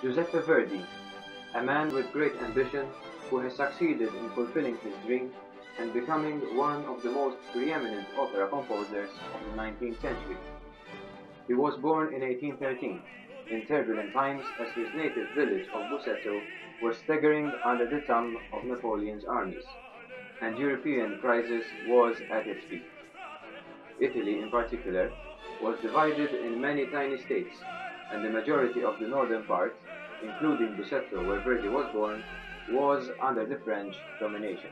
Giuseppe Verdi, a man with great ambition who has succeeded in fulfilling his dream and becoming one of the most preeminent opera composers of the 19th century. He was born in 1813, in turbulent times as his native village of Busseto was staggering under the thumb of Napoleon's armies, and European crisis was at its peak. Italy, in particular, was divided in many tiny states, and the majority of the northern part, including Busseto where Verdi was born, was under the French domination.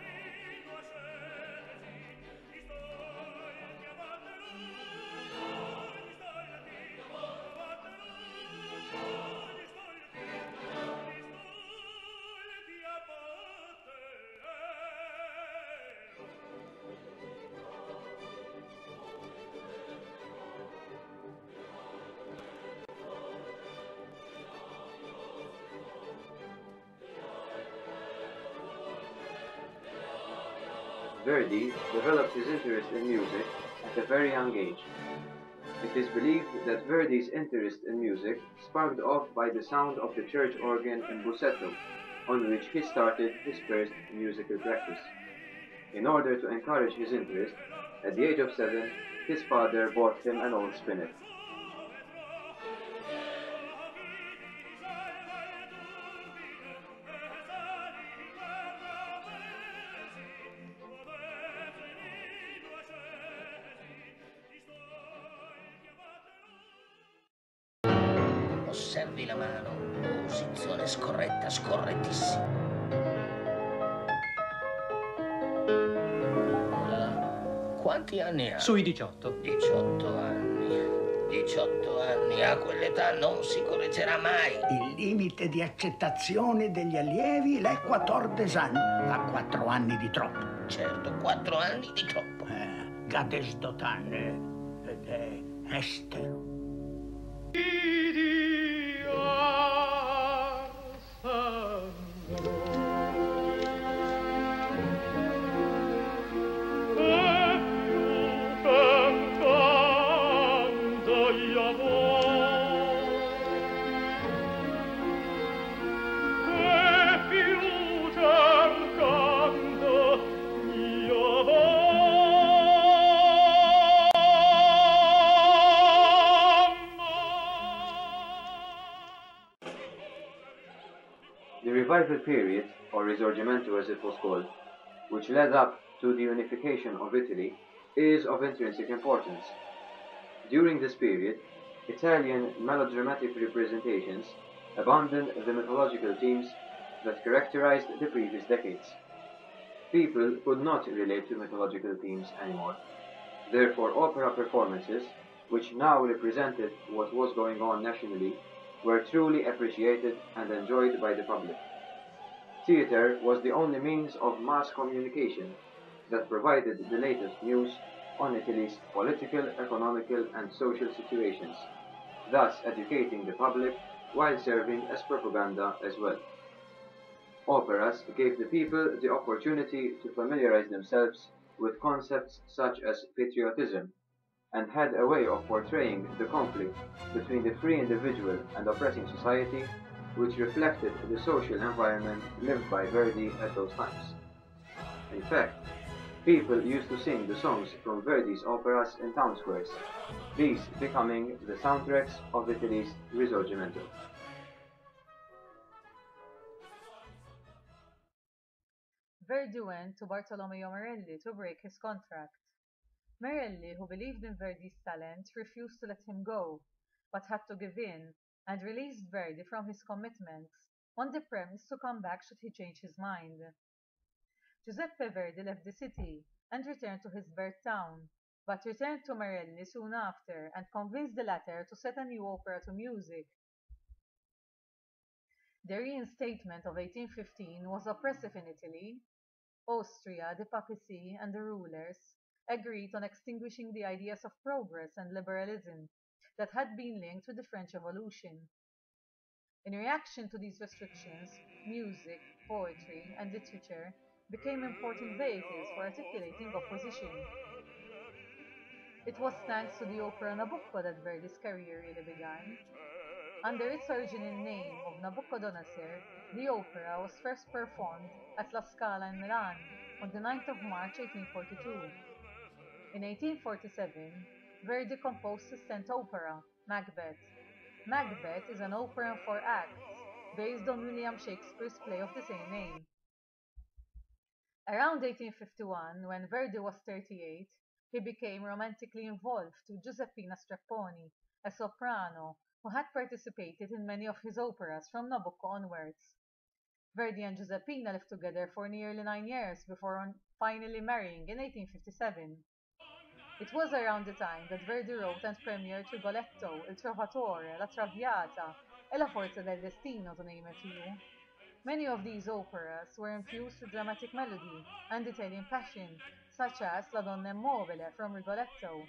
Verdi developed his interest in music at a very young age. It is believed that Verdi's interest in music sparked off by the sound of the church organ in Busseto, on which he started his first musical practice. In order to encourage his interest, at the age of 7, his father bought him an old spinet. Osservi la mano, posizione scorretta, scorrettissima. Quanti anni ha? Sui 18. 18 anni. 18 anni, a quell'età non si correggerà mai. Il limite di accettazione degli allievi è 14 anni. Ha 4 anni di troppo. Certo, 4 anni di troppo. Gadesdotan ed è estero. The revival period, or Risorgimento as it was called, which led up to the unification of Italy, is of intrinsic importance. During this period, Italian melodramatic representations abandoned the mythological themes that characterized the previous decades. People could not relate to mythological themes anymore. Therefore, opera performances, which now represented what was going on nationally, were truly appreciated and enjoyed by the public. Theatre was the only means of mass communication that provided the latest news on Italy's political, economical, and social situations, thus educating the public while serving as propaganda as well. Operas gave the people the opportunity to familiarize themselves with concepts such as patriotism, and had a way of portraying the conflict between the free individual and oppressing society, which reflected the social environment lived by Verdi at those times. In fact, people used to sing the songs from Verdi's operas in town squares, these becoming the soundtracks of Italy's Risorgimento. Verdi went to Bartolomeo Merelli to break his contract. Merelli, who believed in Verdi's talent, refused to let him go, but had to give in and released Verdi from his commitments on the premise to come back should he change his mind. Giuseppe Verdi left the city and returned to his birth town, but returned to Merelli soon after and convinced the latter to set a new opera to music. The reinstatement of 1815 was oppressive in Italy. Austria, the papacy, and the rulers agreed on extinguishing the ideas of progress and liberalism that had been linked with the French Revolution. In reaction to these restrictions, music, poetry, and literature became important vehicles for articulating opposition. It was thanks to the opera Nabucco that Verdi's career really began. Under its original name of Nabucodonosor, the opera was first performed at La Scala in Milan on the 9th of March 1842. In 1847, Verdi composed his 10th opera, Macbeth. Macbeth is an opera in 4 acts, based on William Shakespeare's play of the same name. Around 1851, when Verdi was 38, he became romantically involved with Giuseppina Strepponi, a soprano who had participated in many of his operas from Nabucco onwards. Verdi and Giuseppina lived together for nearly 9 years before finally marrying in 1857. It was around the time that Verdi wrote and premiered Rigoletto, Il Trovatore, La Traviata, e La Forza del Destino, to name a few. Many of these operas were infused with dramatic melody and Italian passion, such as La Donna Immobile from Rigoletto.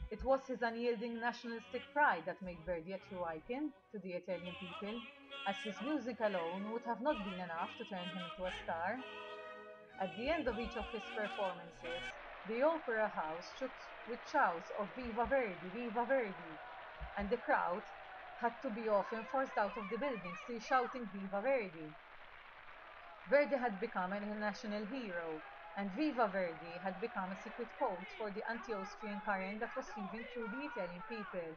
It was his unyielding nationalistic pride that made Verdi a true icon to the Italian people, as his music alone would have not been enough to turn him into a star. At the end of each of his performances, the opera house shook with shouts of Viva Verdi, Viva Verdi, and the crowd had to be often forced out of the building still shouting Viva Verdi. Verdi had become an international hero, and Viva Verdi had become a secret code for the anti-Austrian current that was sweeping through the Italian people.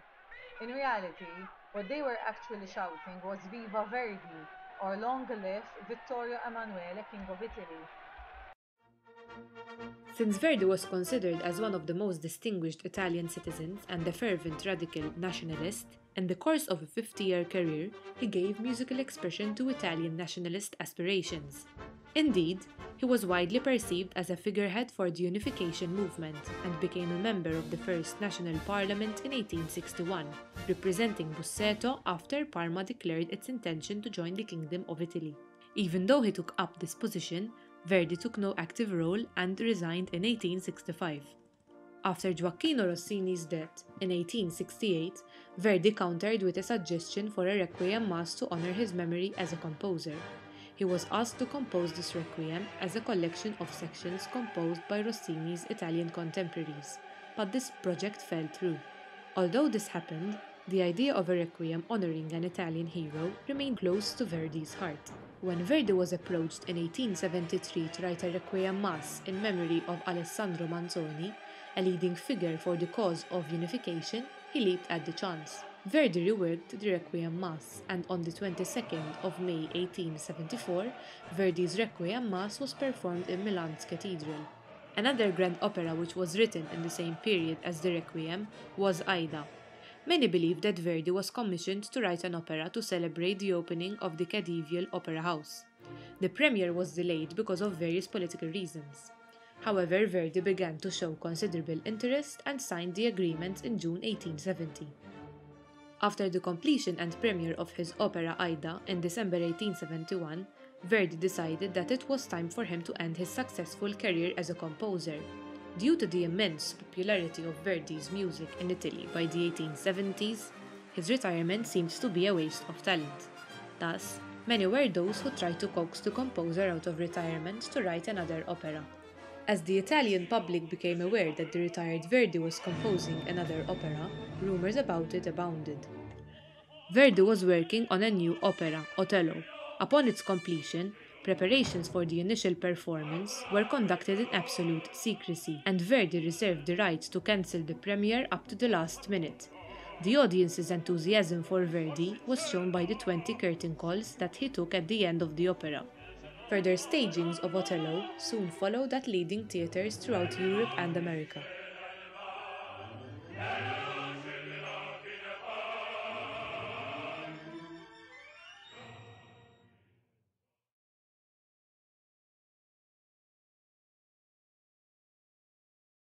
In reality, what they were actually shouting was Viva Verdi, or Long live Vittorio Emanuele, King of Italy. Since Verdi was considered as one of the most distinguished Italian citizens and a fervent radical nationalist, in the course of a 50-year career, he gave musical expression to Italian nationalist aspirations. Indeed, he was widely perceived as a figurehead for the unification movement and became a member of the first national parliament in 1861, representing Busseto after Parma declared its intention to join the Kingdom of Italy. Even though he took up this position, Verdi took no active role and resigned in 1865. After Gioacchino Rossini's death in 1868, Verdi countered with a suggestion for a requiem mass to honor his memory as a composer. He was asked to compose this requiem as a collection of sections composed by Rossini's Italian contemporaries, but this project fell through. Although this happened, the idea of a requiem honoring an Italian hero remained close to Verdi's heart. When Verdi was approached in 1873 to write a requiem mass in memory of Alessandro Manzoni, a leading figure for the cause of unification, he leaped at the chance. Verdi reworked the Requiem Mass, and on the 22nd of May 1874, Verdi's Requiem Mass was performed in Milan's cathedral. Another grand opera which was written in the same period as the Requiem was Aida. Many believe that Verdi was commissioned to write an opera to celebrate the opening of the Khedivial Opera House. The premiere was delayed because of various political reasons. However, Verdi began to show considerable interest and signed the agreement in June 1870. After the completion and premiere of his opera Aida in December 1871, Verdi decided that it was time for him to end his successful career as a composer. Due to the immense popularity of Verdi's music in Italy by the 1870s, his retirement seemed to be a waste of talent. Thus, many were those who tried to coax the composer out of retirement to write another opera. As the Italian public became aware that the retired Verdi was composing another opera, rumors about it abounded. Verdi was working on a new opera, Otello. Upon its completion, preparations for the initial performance were conducted in absolute secrecy, and Verdi reserved the right to cancel the premiere up to the last minute. The audience's enthusiasm for Verdi was shown by the 20 curtain calls that he took at the end of the opera. Further stagings of Otello soon followed at leading theatres throughout Europe and America.